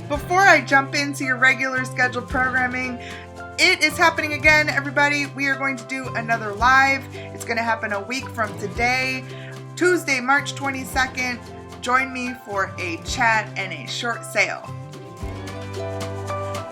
Before I jump into your regular scheduled programming, it is happening again, everybody. We are going to do another live. It's going to happen a week from today, Tuesday, March 22nd. Join me for a chat and a short sale.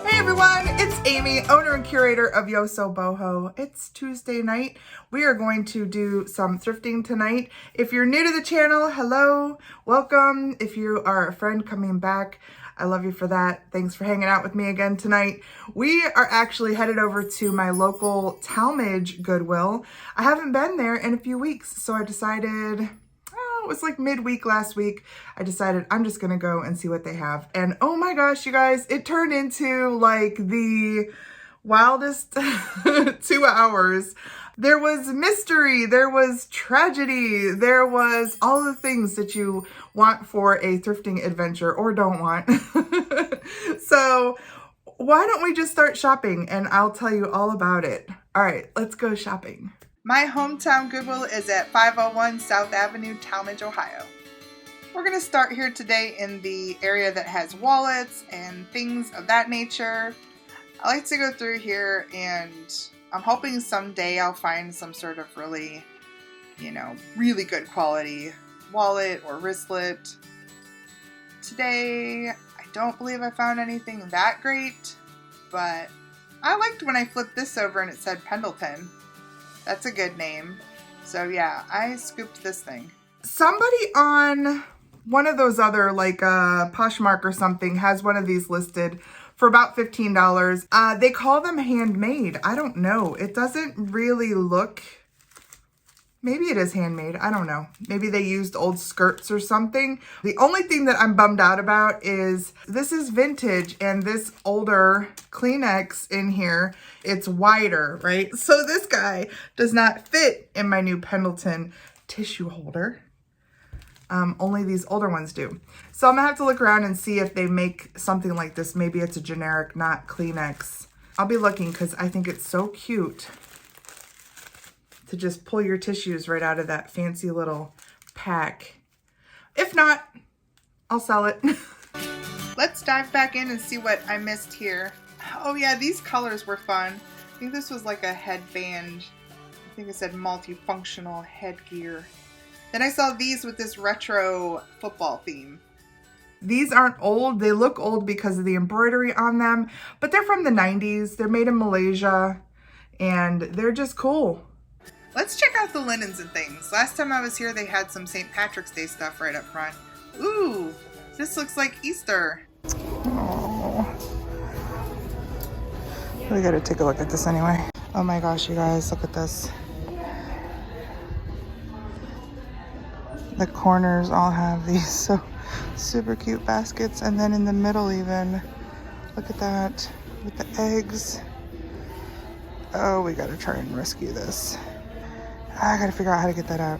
Hey everyone, it's Amy, owner and curator of YosoBoho. It's Tuesday night. We are going to do some thrifting tonight. If you're new to the channel, hello, welcome. If you are a friend coming back, I love you for that. Thanks for hanging out with me again tonight. We are actually headed over to my local Tallmadge Goodwill. I haven't been there in a few weeks, so I decided, it was like midweek last week, I decided I'm just gonna go and see what they have. And oh my gosh, you guys, it turned into like the wildest 2 hours. There was mystery, there was tragedy, there was all the things that you want for a thrifting adventure or don't want. So why don't we just start shopping and I'll tell you all about it. All right, let's go shopping. My hometown Goodwill is at 501 South Avenue, Tallmadge, Ohio. We're gonna start here today in the area that has wallets and things of that nature. I like to go through here and I'm hoping someday I'll find some sort of really, really good quality wallet or wristlet. Today, I don't believe I found anything that great, but I liked when I flipped this over and it said Pendleton. That's a good name. So yeah, I scooped this thing. Somebody on one of those other, like Poshmark or something, has one of these listed for about $15. They call them handmade. I don't know. It doesn't really look, maybe it is handmade. I don't know. Maybe they used old skirts or something. The only thing that I'm bummed out about is this is vintage and this older Kleenex in here, it's wider, right? So this guy does not fit in my new Pendleton tissue holder. Only these older ones do. So I'm gonna have to look around and see if they make something like this. Maybe it's a generic, not Kleenex. I'll be looking because I think it's so cute to just pull your tissues right out of that fancy little pack. If not, I'll sell it. Let's dive back in and see what I missed here. Oh yeah, these colors were fun. I think this was like a headband. I think it said multifunctional headgear. Then I saw these with this retro football theme. These aren't old. They look old because of the embroidery on them, but they're from the 90s. They're made in Malaysia and they're just cool. Let's check out the linens and things. Last time I was here, they had some St. Patrick's Day stuff right up front. Ooh, this looks like Easter. Oh. We gotta take a look at this anyway. Oh my gosh, you guys, look at this. The corners all have these so super cute baskets, and then in the middle even, look at that with the eggs. Oh, we gotta try and rescue this. I gotta figure out how to get that out.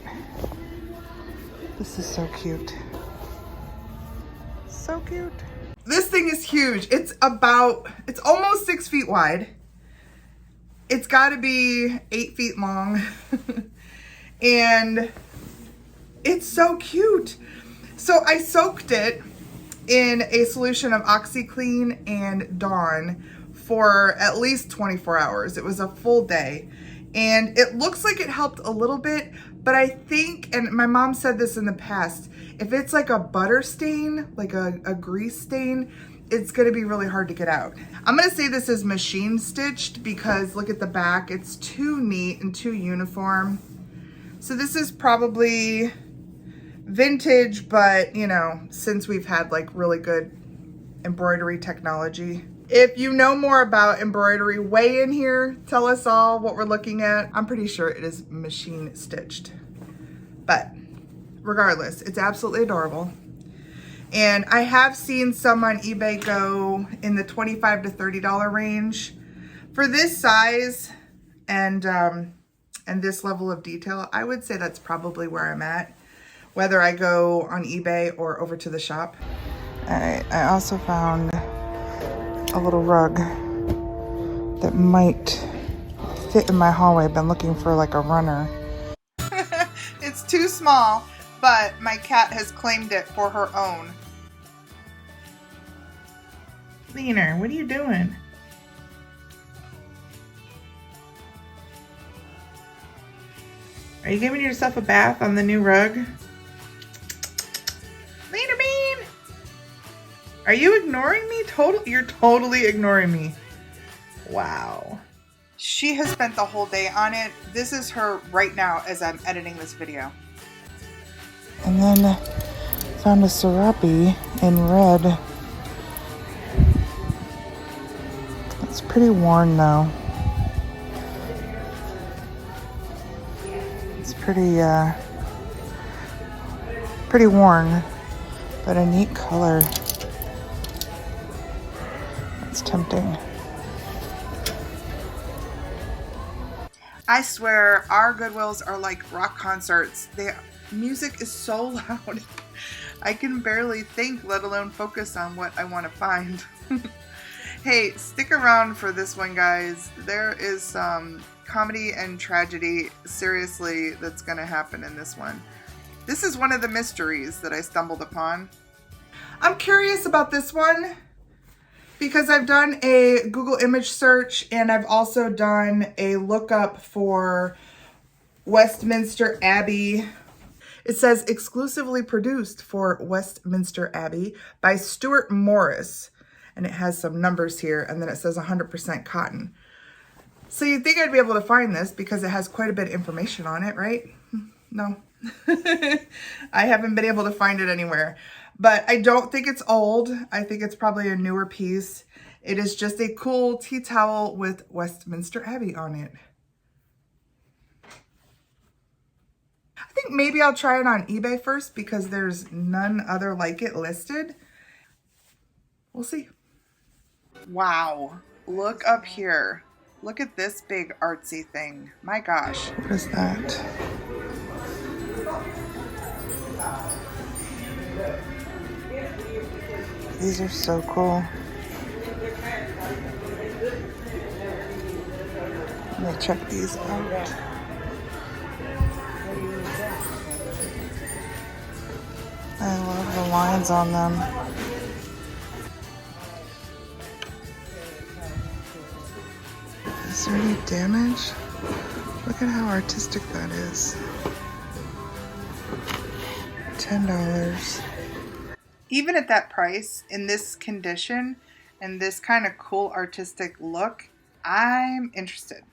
This is so cute. So cute. This thing is huge. It's almost 6 feet wide. It's gotta be 8 feet long. And it's so cute. So I soaked it in a solution of OxyClean and Dawn for at least 24 hours. It was a full day. And it looks like it helped a little bit, but I think, and my mom said this in the past, if it's like a butter stain, like a grease stain, it's gonna be really hard to get out. I'm gonna say this is machine stitched because look at the back. It's too neat and too uniform. So this is probably vintage, but since we've had like really good embroidery technology. If you know more about embroidery, weigh in here, tell us all what we're looking at. I'm pretty sure it is machine stitched, but regardless, it's absolutely adorable. And I have seen some on eBay go in the $25 to $30 range. For this size and this level of detail, I would say that's probably where I'm at, whether I go on eBay or over to the shop. All right, I also found a little rug that might fit in my hallway. I've been looking for like a runner. It's too small, but my cat has claimed it for her own. Cleaner, what are you doing? Are you giving yourself a bath on the new rug? Cleaner Bean! Are you ignoring me? You're totally ignoring me. Wow. She has spent the whole day on it. This is her right now as I'm editing this video. And then found a serape in red. It's pretty worn though. It's pretty worn, but a neat color. It's tempting. I swear our Goodwills are like rock concerts. Music is so loud. I can barely think, let alone focus on what I want to find. Hey, stick around for this one, guys. There is some comedy and tragedy, seriously, that's going to happen in this one. This is one of the mysteries that I stumbled upon. I'm curious about this one because I've done a Google image search and I've also done a lookup for Westminster Abbey. It says exclusively produced for Westminster Abbey by Stuart Morris. And it has some numbers here, and then it says 100% cotton. So you'd think I'd be able to find this because it has quite a bit of information on it, right? No. I haven't been able to find it anywhere. But I don't think it's old. I think it's probably a newer piece. It is just a cool tea towel with Westminster Abbey on it. I think maybe I'll try it on eBay first because there's none other like it listed. We'll see. Wow, look up here. Look at this big artsy thing. My gosh. What is that? These are so cool. I'm gonna check these out. I love the lines on them. Is there any damage? Look at how artistic that is. $10. Even at that price, in this condition, and this kind of cool artistic look, I'm interested.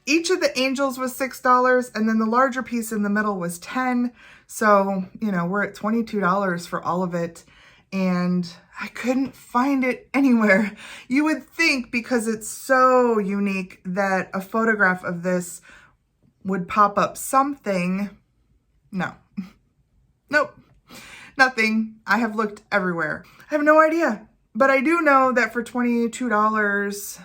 Each of the angels was $6, and then the larger piece in the middle was $10. So, you know, we're at $22 for all of it. And I couldn't find it anywhere. You would think because it's so unique that a photograph of this would pop up something. No. Nope. Nothing. I have looked everywhere. I have no idea. But I do know that for $22,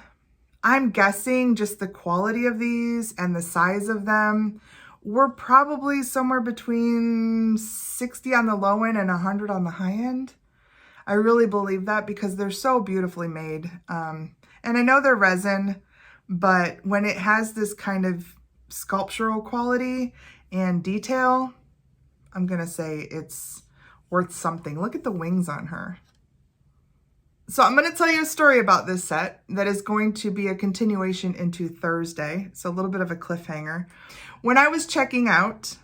I'm guessing just the quality of these and the size of them, we're probably somewhere between 60 on the low end and 100 on the high end. I really believe that because they're so beautifully made. And I know they're resin, but when it has this kind of sculptural quality and detail, I'm going to say it's worth something. Look at the wings on her. So I'm going to tell you a story about this set that is going to be a continuation into Thursday. So a little bit of a cliffhanger. When I was checking out,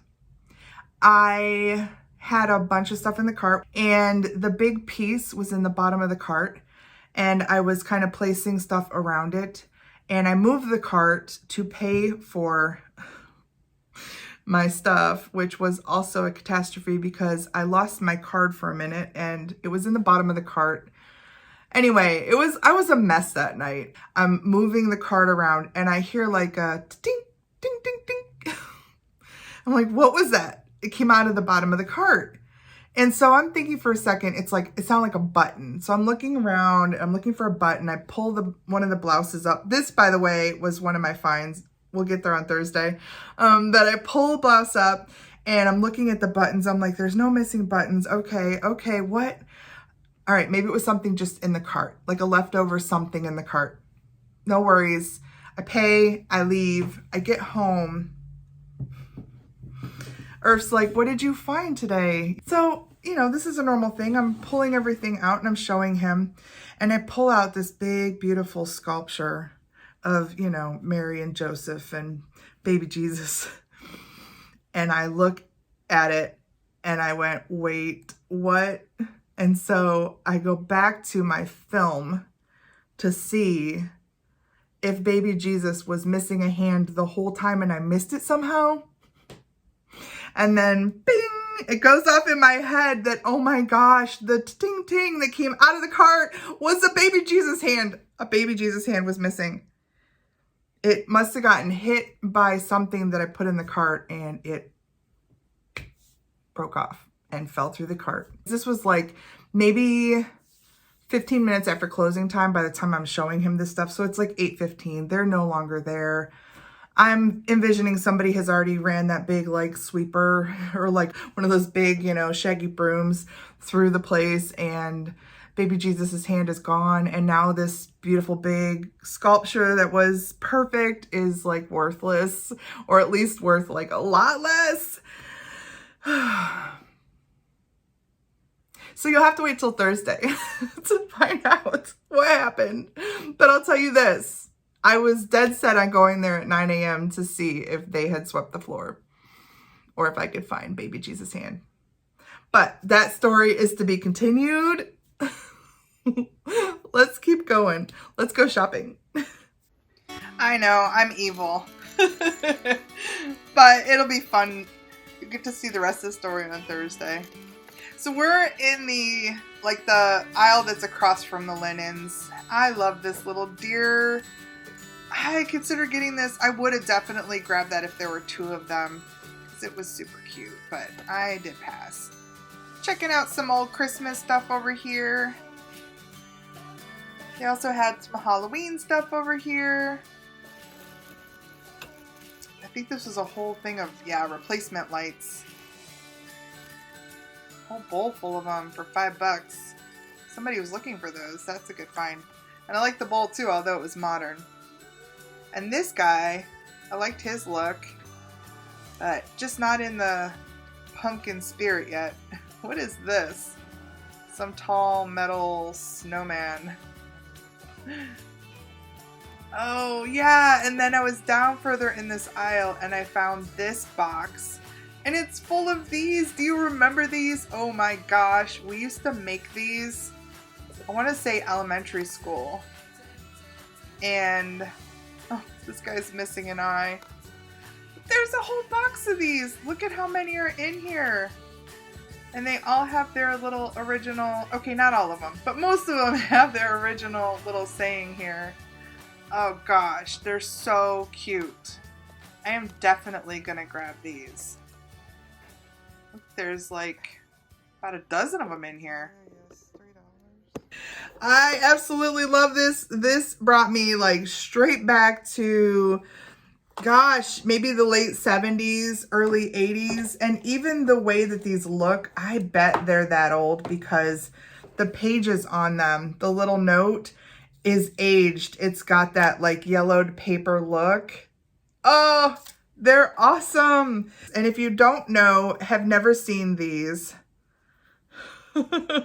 I had a bunch of stuff in the cart and the big piece was in the bottom of the cart and I was kind of placing stuff around it and I moved the cart to pay for my stuff, which was also a catastrophe because I lost my card for a minute and it was in the bottom of the cart. Anyway, I was a mess that night. I'm moving the cart around and I hear like a ding, ding, ding, ding. I'm like, what was that? It came out of the bottom of the cart. And so I'm thinking for a second, it sounded like a button. So I'm looking around, I'm looking for a button. I pull one of the blouses up. This, by the way, was one of my finds. We'll get there on Thursday. That I pull a blouse up and I'm looking at the buttons. I'm like, there's no missing buttons. Okay, what? All right, maybe it was something just in the cart, like a leftover something in the cart. No worries. I pay, I leave, I get home. Earth's like, what did you find today? So you know, this is a normal thing. I'm pulling everything out and I'm showing him. And I pull out this big, beautiful sculpture of, you know, Mary and Joseph and baby Jesus. And I look at it and I went, wait, what? And so I go back to my film to see if baby Jesus was missing a hand the whole time and I missed it somehow. And then bing, it goes off in my head that, oh my gosh, the ting ting that came out of the cart was a baby Jesus hand. A baby Jesus hand was missing. It must have gotten hit by something that I put in the cart and it broke off and fell through the cart. This was like maybe 15 minutes after closing time by the time I'm showing him this stuff. So it's like 8:15. They're no longer there. I'm envisioning somebody has already ran that big like sweeper or like one of those big, you know, shaggy brooms through the place, and baby Jesus's hand is gone. And now this beautiful big sculpture that was perfect is like worthless, or at least worth like a lot less. So you'll have to wait till Thursday to find out what happened. But I'll tell you this. I was dead set on going there at 9 a.m. to see if they had swept the floor or if I could find baby Jesus' hand. But that story is to be continued. Let's keep going. Let's go shopping. I know, I'm evil. But it'll be fun. You get to see the rest of the story on Thursday. So we're in the aisle that's across from the linens. I love this little deer. I consider getting this. I would have definitely grabbed that if there were two of them, because it was super cute, but I did pass. Checking out some old Christmas stuff over here. They also had some Halloween stuff over here. I think this was a whole thing of, replacement lights. A whole bowl full of them for $5. Somebody was looking for those. That's a good find. And I like the bowl too, although it was modern. And this guy, I liked his look, but just not in the pumpkin spirit yet. What is this? Some tall metal snowman. Oh yeah, and then I was down further in this aisle and I found this box. And it's full of these. Do you remember these? Oh my gosh, we used to make these, I want to say elementary school. And oh, this guy's missing an eye. There's a whole box of these. Look at how many are in here. And they all have their little original, okay, not all of them, but most of them have their original little saying here. Oh gosh, they're so cute. I am definitely gonna grab these. Look, there's like about a dozen of them in here. I absolutely love this. This brought me like straight back to, gosh, maybe the late 70s, early 80s. And even the way that these look, I bet they're that old because the pages on them, the little note is aged. It's got that like yellowed paper look. Oh, they're awesome. And if you don't know, have never seen these,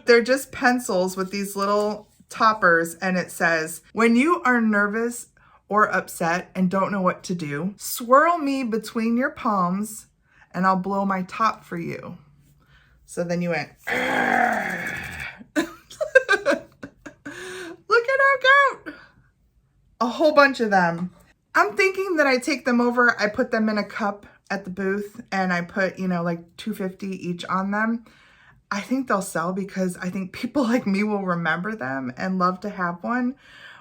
they're just pencils with these little toppers, and it says, when you are nervous or upset and don't know what to do, swirl me between your palms and I'll blow my top for you. So then you went, look at how cute. A whole bunch of them. I'm thinking that I take them over, I put them in a cup at the booth, and I put, you know, like $2.50 each on them. I think they'll sell because I think people like me will remember them and love to have one,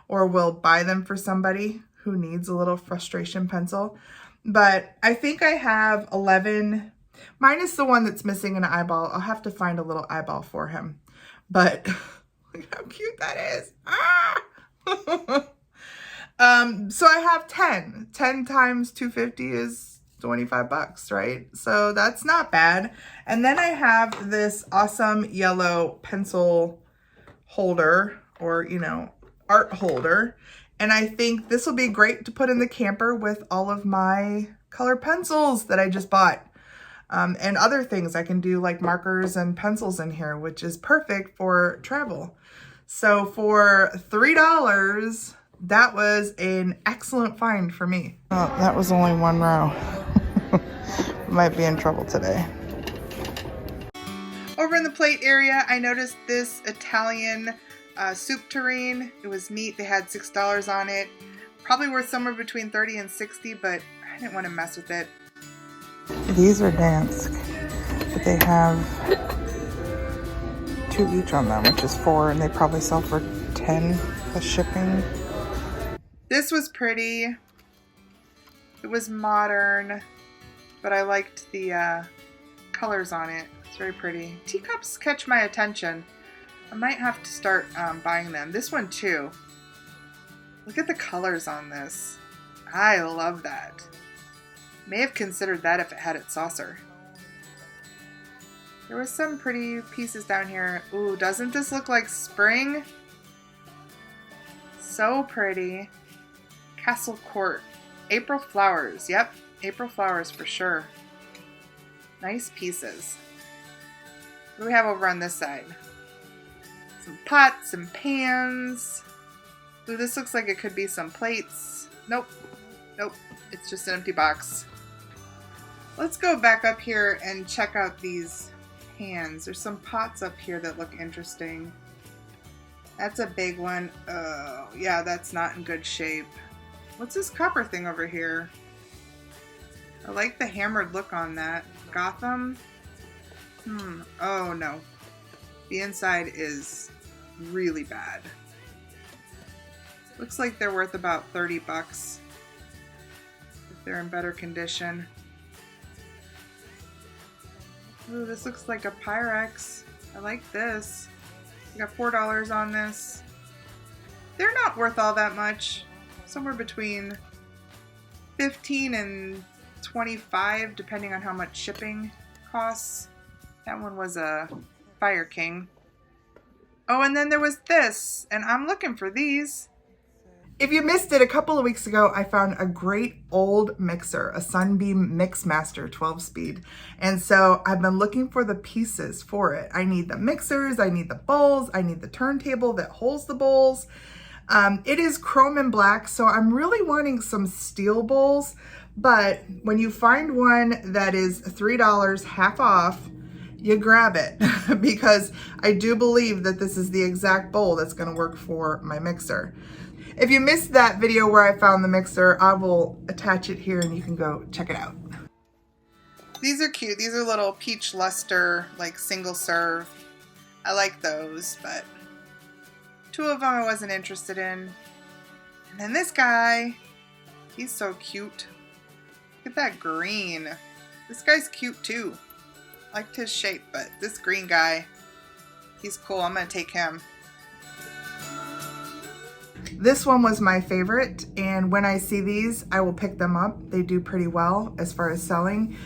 or will buy them for somebody who needs a little frustration pencil. But I think I have 11, minus the one that's missing an eyeball. I'll have to find a little eyeball for him. But look how cute that is. Ah! So I have 10. 10 times $2.50 is $25, right? So that's not bad. And then I have this awesome yellow pencil holder, or, you know, art holder. And I think this will be great to put in the camper with all of my color pencils that I just bought. And other things. I can do like markers and pencils in here, which is perfect for travel. So for $3, that was an excellent find for me. Oh, that was only one row. Might be in trouble today. Over in the plate area, I noticed this Italian soup tureen. It was neat. They had $6 on it. Probably worth somewhere between 30 and 60, but I didn't want to mess with it. These are Dansk, but they have 2 each on them, which is 4, and they probably sell for 10 plus shipping. This was pretty. It was modern, but I liked the colors on it. It's very pretty. Teacups catch my attention. I might have to start buying them. This one too. Look at the colors on this. I love that. May have considered that if it had its saucer. There was some pretty pieces down here. Ooh, doesn't this look like spring? So pretty. Castle Court. April flowers. Yep, April flowers for sure. Nice pieces. What do we have over on this side? Some pots, some pans. Ooh, this looks like it could be some plates. Nope. Nope. It's just an empty box. Let's go back up here and check out these pans. There's some pots up here that look interesting. That's a big one. Oh, yeah, that's not in good shape. What's this copper thing over here? I like the hammered look on that. Gotham? Oh no. The inside is really bad. Looks like they're worth about 30 bucks. If they're in better condition. Ooh, this looks like a Pyrex. I like this. I got $4 on this. They're not worth all that much. Somewhere between 15 and 25, depending on how much shipping costs. That one was a Fire King. Oh, and then there was this, and I'm looking for these. If you missed it, a couple of weeks ago, I found a great old mixer, a Sunbeam Mixmaster 12-speed. And so I've been looking for the pieces for it. I need the mixers, I need the bowls, I need the turntable that holds the bowls. It is chrome and black, so I'm really wanting some steel bowls. But when you find one that is $3 half off, you grab it because I do believe that this is the exact bowl that's going to work for my mixer. If you missed that video where I found the mixer, I will attach it here and you can go check it out. These are cute. These are little peach luster, like single serve. I like those, but 2 of them I wasn't interested in. And then this guy, he's so cute. Look at that green. This guy's cute too. Liked his shape, but this green guy, he's cool. I'm gonna take him. This one was my favorite, and when I see these, I will pick them up. They do pretty well as far as selling.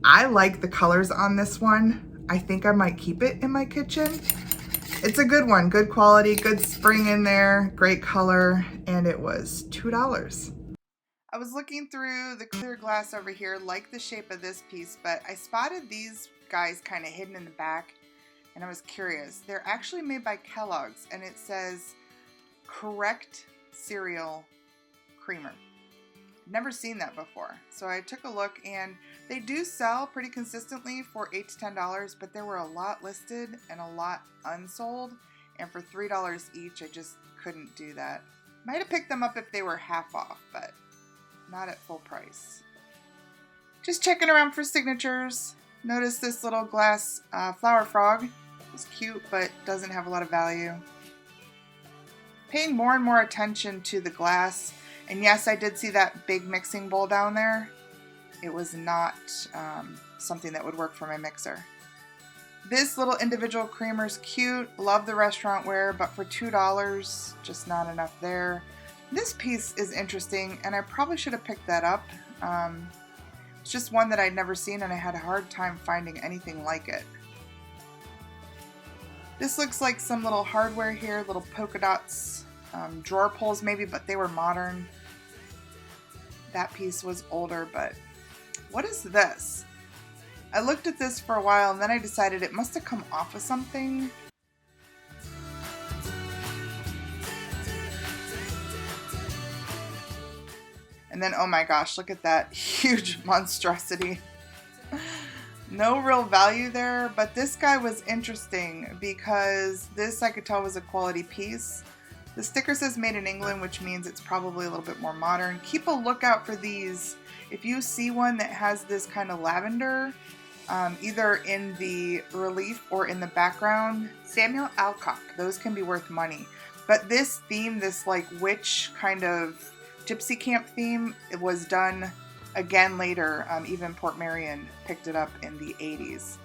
I like the colors on this one. I think I might keep it in my kitchen. It's a good one, good quality, good spring in there, great color, and it was $2. I was looking through the clear glass over here, like the shape of this piece, but I spotted these guys kind of hidden in the back, and I was curious. They're actually made by Kellogg's, and it says Correct Cereal Creamer. Never seen that before. So I took a look, and they do sell pretty consistently for $8 to $10, but there were a lot listed and a lot unsold, and for $3 each, I just couldn't do that. Might have picked them up if they were half off, but not at full price. Just checking around for signatures. Notice this little glass flower frog. It's cute, but doesn't have a lot of value. Paying more and more attention to the glass. And yes, I did see that big mixing bowl down there. It was not something that would work for my mixer. This little individual creamer's cute. Love the restaurant ware, but for $2, just not enough there. This piece is interesting, and I probably should have picked that up. It's just one that I'd never seen, and I had a hard time finding anything like it. This looks like some little hardware here, little polka dots, drawer pulls maybe, but they were modern. That piece was older, but what is this? I looked at this for a while and then I decided it must have come off of something. And then, oh my gosh, look at that huge monstrosity. No real value there, but this guy was interesting because this I could tell was a quality piece. The sticker says made in England, which means it's probably a little bit more modern. Keep a lookout for these. If you see one that has this kind of lavender, either in the relief or in the background, Samuel Alcock, those can be worth money. But this theme, this like witch kind of gypsy camp theme, it was done again later. Even Port Marion picked it up in the 80s.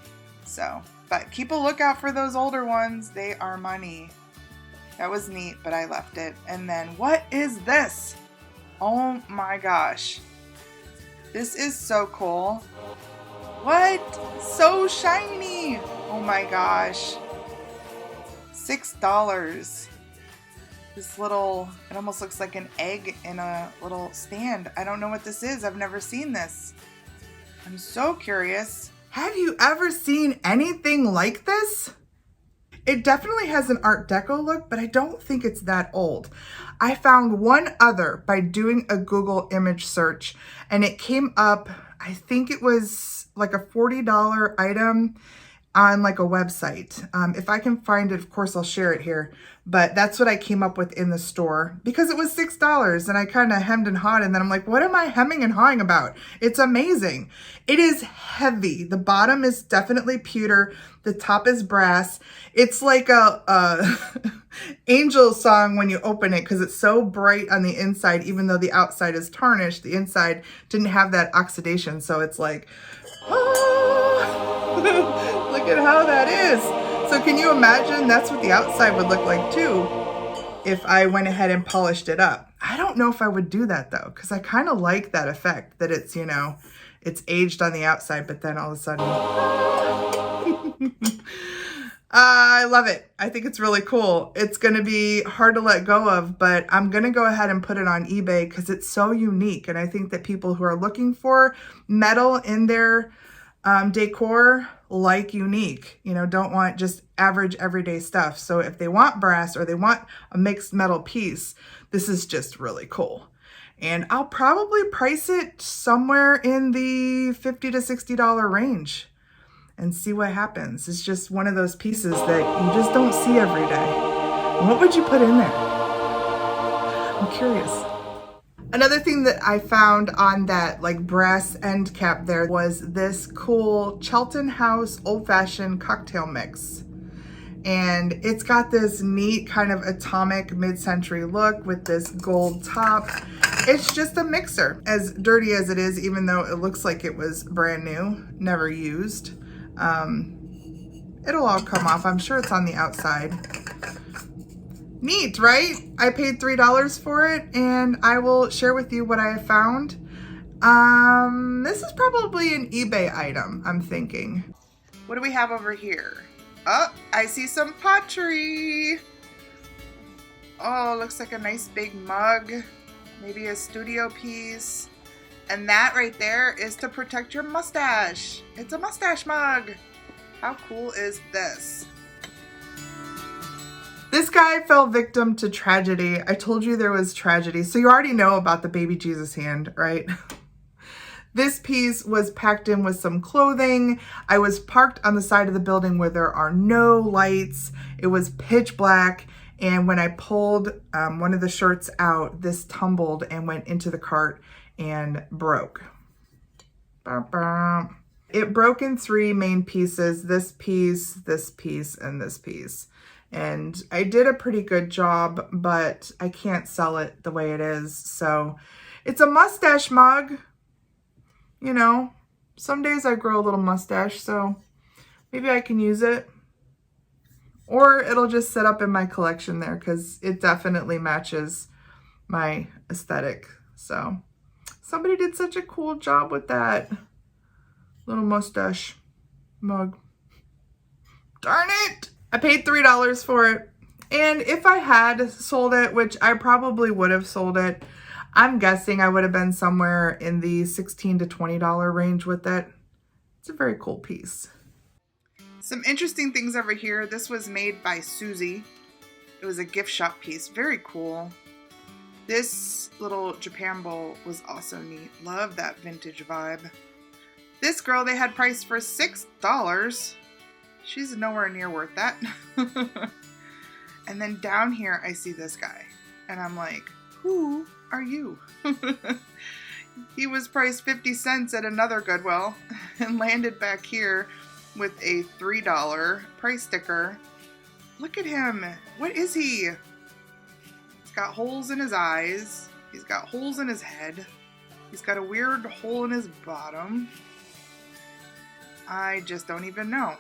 So, but keep a lookout for those older ones. They are money. That was neat, but I left it. And then what is this? Oh my gosh. This is so cool. What? So shiny. Oh my gosh. $6. This little, it almost looks like an egg in a little stand. I don't know what this is. I've never seen this. I'm so curious. Have you ever seen anything like this? It definitely has an Art Deco look, but I don't think it's that old. I found one other by doing a Google image search, and it came up, I think it was like a $40 item on like a website. If I can find it, of course, I'll share it here. But that's what I came up with in the store because it was $6 and I kind of hemmed and hawed. And then I'm like, what am I hemming and hawing about? It's amazing. It is heavy. The bottom is definitely pewter. The top is brass. It's like a angel song when you open it because it's so bright on the inside, even though the outside is tarnished. The inside didn't have that oxidation. So it's like, oh, look at how that is. So can you imagine that's what the outside would look like too if I went ahead and polished it up. I don't know if I would do that though, because I kind of like that effect that it's, you know, it's aged on the outside, but then all of a sudden, I love it. I think it's really cool. It's going to be hard to let go of, but I'm going to go ahead and put it on eBay because it's so unique. And I think that people who are looking for metal in their decor like unique, you know, don't want just average everyday stuff. So if they want brass or they want a mixed metal piece, this is just really cool. And I'll probably price it somewhere in the $50 to $60 range and see what happens. It's just one of those pieces that you just don't see every day. What would you put in there? I'm curious. Another thing that I found on that like brass end cap there was this cool Cheltenham House old-fashioned cocktail mix. And it's got this neat kind of atomic mid-century look with this gold top. It's just a mixer, as dirty as it is, even though it looks like it was brand new, never used. It'll all come off. I'm sure it's on the outside. Neat, right? I paid $3 for it, and I will share with you what I have found. This is probably an eBay item, I'm thinking. What do we have over here? Oh, I see some pottery. Oh, looks like a nice big mug. Maybe a studio piece. And that right there is to protect your mustache. It's a mustache mug. How cool is this? This guy fell victim to tragedy. I told you there was tragedy. So you already know about the baby Jesus hand, right? This piece was packed in with some clothing. I was parked on the side of the building where there are no lights. It was pitch black. And when I pulled one of the shirts out, this tumbled and went into the cart and broke. It broke in 3 main pieces, this piece, and this piece. And I did a pretty good job, but I can't sell it the way it is. So it's a mustache mug. You know, some days I grow a little mustache, so maybe I can use it. Or it'll just sit up in my collection there because it definitely matches my aesthetic. So somebody did such a cool job with that little mustache mug. Darn it! I paid $3 for it. And if I had sold it, which I probably would have sold it, I'm guessing I would have been somewhere in the $16 to $20 range with it. It's a very cool piece. Some interesting things over here. This was made by Susie. It was a gift shop piece. Very cool. This little Japan bowl was also neat. Love that vintage vibe. This girl they had priced for $6. She's nowhere near worth that. And then down here I see this guy. And I'm like, who are you? He was priced 50 cents at another Goodwill and landed back here with a $3 price sticker. Look at him. What is he? He's got holes in his eyes. He's got holes in his head. He's got a weird hole in his bottom. I just don't even know.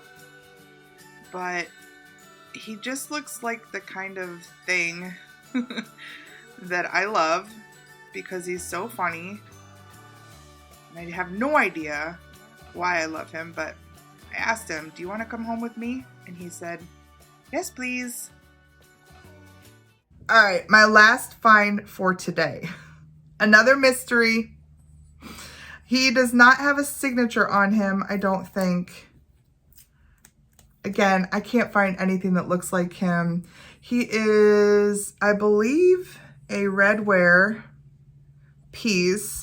But he just looks like the kind of thing that I love because he's so funny. And I have no idea why I love him, but I asked him, do you want to come home with me? And he said, yes, please. All right, my last find for today. Another mystery. He does not have a signature on him, I don't think. Again, I can't find anything that looks like him. He is, I believe, a redware piece.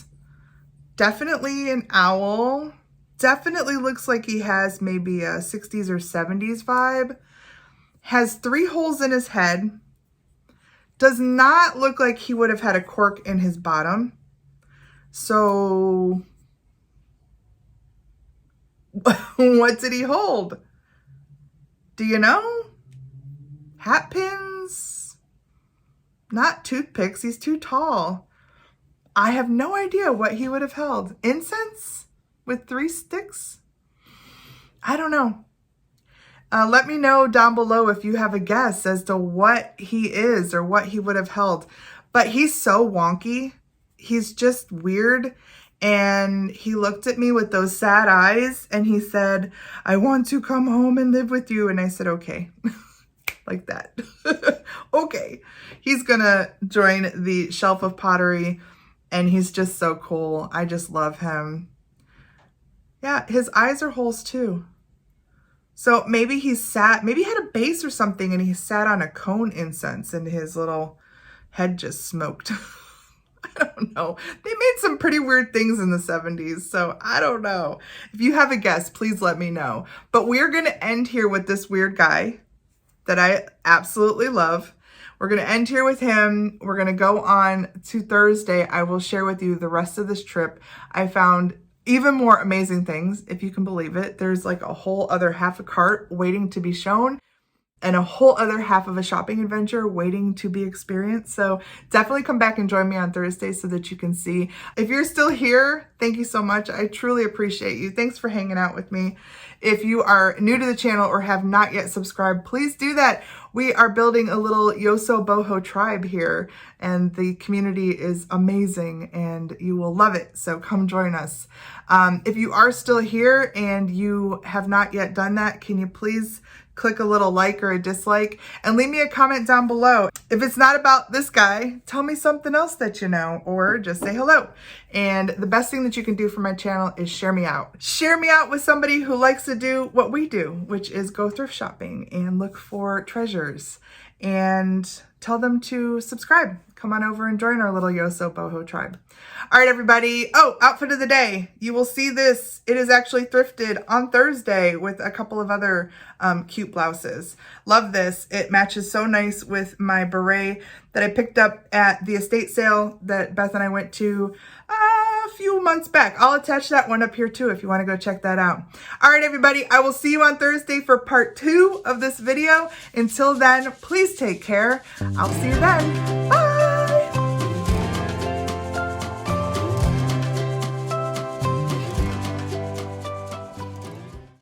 Definitely an owl. Definitely looks like he has maybe a 60s or 70s vibe. Has 3 holes in his head. Does not look like he would have had a cork in his bottom. So, what did he hold? Do you know? Hat pins? Not toothpicks. He's too tall. I have no idea what he would have held. Incense with 3 sticks? I don't know. Let me know down below if you have a guess as to what he is or what he would have held. But he's so wonky. He's just weird. And he looked at me with those sad eyes and he said, I want to come home and live with you. And I said, okay. Like that. Okay. He's gonna join the shelf of pottery and he's just so cool. I just love him. Yeah, his eyes are holes too. So maybe he had a base or something and he sat on a cone incense and his little head just smoked. I don't know. They made some pretty weird things in the 70s, so I don't know. If you have a guess, please let me know. But we're going to end here with this weird guy that I absolutely love. We're going to end here with him. We're going to go on to Thursday. I will share with you the rest of this trip. I found even more amazing things, if you can believe it. There's like a whole other half a cart waiting to be shown and a whole other half of a shopping adventure waiting to be experienced. So definitely come back and join me on Thursday so that you can see. If you're still here, thank you so much. I truly appreciate you. Thanks for hanging out with me. If you are new to the channel or have not yet subscribed, please do that. We are building a little YosoBoho tribe here, and the community is amazing and you will love it. So come join us. If you are still here and you have not yet done that, can you please click a little like or a dislike and leave me a comment down below. If it's not about this guy, tell me something else that you know, or just say hello. And the best thing that you can do for my channel is share me out. Share me out with somebody who likes to do what we do, which is go thrift shopping and look for treasures, and tell them to subscribe. Come on over and join our little YosoBoho tribe. All right, everybody. Oh, outfit of the day. You will see this. It is actually thrifted on Thursday with a couple of other cute blouses. Love this. It matches so nice with my beret that I picked up at the estate sale that Beth and I went to a few months back. I'll attach that one up here too if you want to go check that out. All right, everybody. I will see you on Thursday for part 2 of this video. Until then, please take care. I'll see you then. Bye.